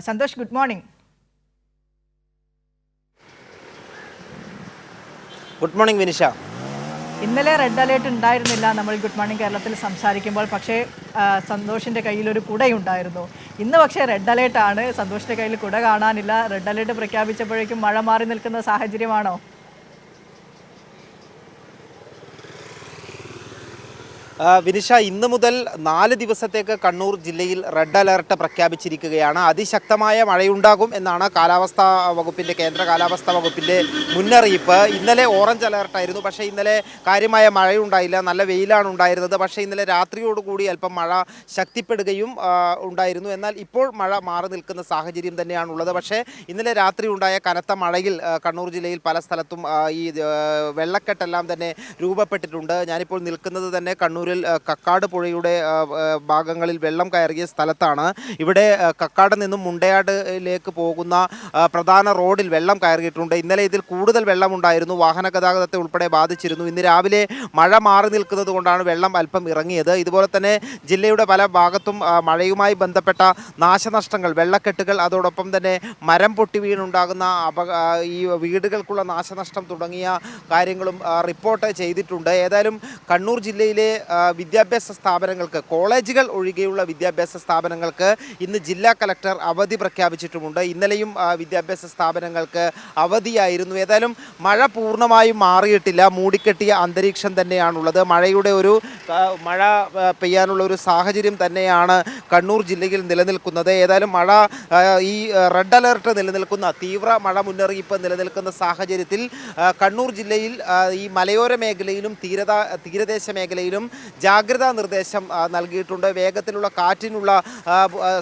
Santhosh, good morning. Good morning Vinisha. ഇന്നലെ red alert ഉണ്ടായിരുന്നില്ല നമ്മൾ ഗുഡ് മോർണിംഗ് കേരളത്തിൽ സംസാരിക്കുമ്പോൾ. പക്ഷേ സന്തോഷിൻ്റെ കയ്യിലൊരു കുടയുണ്ടായിരുന്നു. ഇന്ന് പക്ഷേ റെഡ് അലേർട്ടാണ്. സന്തോഷിൻ്റെ കയ്യിൽ കുട കാണാനില്ല. റെഡ് അലേർട്ട് പ്രഖ്യാപിച്ചപ്പോഴേക്കും മഴ മാറി നിൽക്കുന്ന സാഹചര്യമാണോ? വിനിഷ, ഇന്ന് മുതൽ 4 ദിവസത്തേക്ക് കണ്ണൂർ ജില്ലയിൽ റെഡ് അലർട്ട് പ്രഖ്യാപിച്ചിരിക്കുകയാണ്. അതിശക്തമായ മഴയുണ്ടാകും എന്നാണ് കേന്ദ്ര കാലാവസ്ഥാ വകുപ്പിൻ്റെ മുന്നറിയിപ്പ്. ഇന്നലെ ഓറഞ്ച് അലർട്ടായിരുന്നു. പക്ഷേ ഇന്നലെ കാര്യമായ മഴയുണ്ടായില്ല, നല്ല വെയിലാണ് ഉണ്ടായിരുന്നത്. പക്ഷേ ഇന്നലെ രാത്രിയോടുകൂടി അല്പം മഴ ശക്തിപ്പെടുകയും ഉണ്ടായിരുന്നു. എന്നാൽ ഇപ്പോൾ മഴ മാറി നിൽക്കുന്ന സാഹചര്യം തന്നെയാണുള്ളത്. പക്ഷേ ഇന്നലെ രാത്രി ഉണ്ടായ കനത്ത മഴയിൽ കണ്ണൂർ ജില്ലയിൽ പല സ്ഥലത്തും ഈ വെള്ളക്കെട്ടെല്ലാം തന്നെ രൂപപ്പെട്ടിട്ടുണ്ട്. ഞാനിപ്പോൾ നിൽക്കുന്നത് തന്നെ കണ്ണൂർ കക്കാട് പുഴയുടെ ഭാഗങ്ങളിൽ വെള്ളം കയറിയ സ്ഥലത്താണ്. ഇവിടെ കക്കാട് നിന്നും മുണ്ടയാടിലേക്ക് പോകുന്ന പ്രധാന റോഡിൽ വെള്ളം കയറിയിട്ടുണ്ട്. ഇന്നലെ ഇതിൽ കൂടുതൽ വെള്ളമുണ്ടായിരുന്നു. വാഹന ഗതാഗതത്തെ ഉൾപ്പെടെ ബാധിച്ചിരുന്നു. ഇന്ന് രാവിലെ മഴ മാറി നിൽക്കുന്നത് കൊണ്ടാണ് വെള്ളം അല്പം ഇറങ്ങിയത്. ഇതുപോലെ തന്നെ ജില്ലയുടെ പല ഭാഗത്തും മഴയുമായി ബന്ധപ്പെട്ട നാശനഷ്ടങ്ങൾ, വെള്ളക്കെട്ടുകൾ, അതോടൊപ്പം തന്നെ മരം പൊട്ടി വീണുണ്ടാകുന്ന ഈ വീടുകൾക്കുള്ള നാശനഷ്ടം തുടങ്ങിയ കാര്യങ്ങളും റിപ്പോർട്ട് ചെയ്തിട്ടുണ്ട്. ഏതായാലും കണ്ണൂർ ജില്ലയിലെ വിദ്യാഭ്യാസ സ്ഥാപനങ്ങൾക്ക്, കോളേജുകൾ ഒഴികെയുള്ള വിദ്യാഭ്യാസ സ്ഥാപനങ്ങൾക്ക് ഇന്ന് ജില്ലാ കളക്ടർ അവധി പ്രഖ്യാപിച്ചിട്ടുമുണ്ട്. ഇന്നലെയും വിദ്യാഭ്യാസ സ്ഥാപനങ്ങൾക്ക് അവധിയായിരുന്നു. ഏതായാലും മഴ പൂർണ്ണമായും മാറിയിട്ടില്ല. മൂടിക്കെട്ടിയ അന്തരീക്ഷം തന്നെയാണുള്ളത്. മഴ പെയ്യാനുള്ള ഒരു സാഹചര്യം തന്നെയാണ് കണ്ണൂർ ജില്ലയിൽ നിലനിൽക്കുന്നത്. ഏതായാലും ഈ റെഡ് അലർട്ട് നിലനിൽക്കുന്ന, തീവ്ര മഴ മുന്നറിയിപ്പ് നിലനിൽക്കുന്ന സാഹചര്യത്തിൽ കണ്ണൂർ ജില്ലയിൽ ഈ മലയോര മേഖലയിലും തീരദേശ മേഖലയിലും ജാഗ്രതാ നിർദ്ദേശം നൽകിയിട്ടുണ്ട്. വേഗത്തിലുള്ള കാറ്റിനുള്ള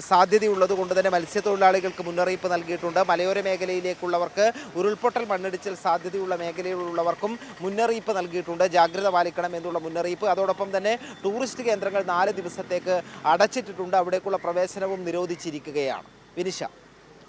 സാധ്യതയുള്ളത് കൊണ്ട് തന്നെ മത്സ്യത്തൊഴിലാളികൾക്ക് മുന്നറിയിപ്പ് നൽകിയിട്ടുണ്ട്. മലയോര മേഖലയിലേക്കുള്ളവർക്ക്, ഉരുൾപൊട്ടൽ മണ്ണിടിച്ചിൽ സാധ്യതയുള്ള മേഖലയിലുള്ളവർക്കും മുന്നറിയിപ്പ് നൽകിയിട്ടുണ്ട്. ജാഗ്രത പാലിക്കണം എന്നുള്ള മുന്നറിയിപ്പ്. അതോടൊപ്പം തന്നെ ടൂറിസ്റ്റ് കേന്ദ്രങ്ങൾ 4 ദിവസത്തേക്ക് അടച്ചിട്ടിട്ടുണ്ട്. അവിടേക്കുള്ള പ്രവേശനവും നിരോധിച്ചിരിക്കുകയാണ്. വിനിഷ.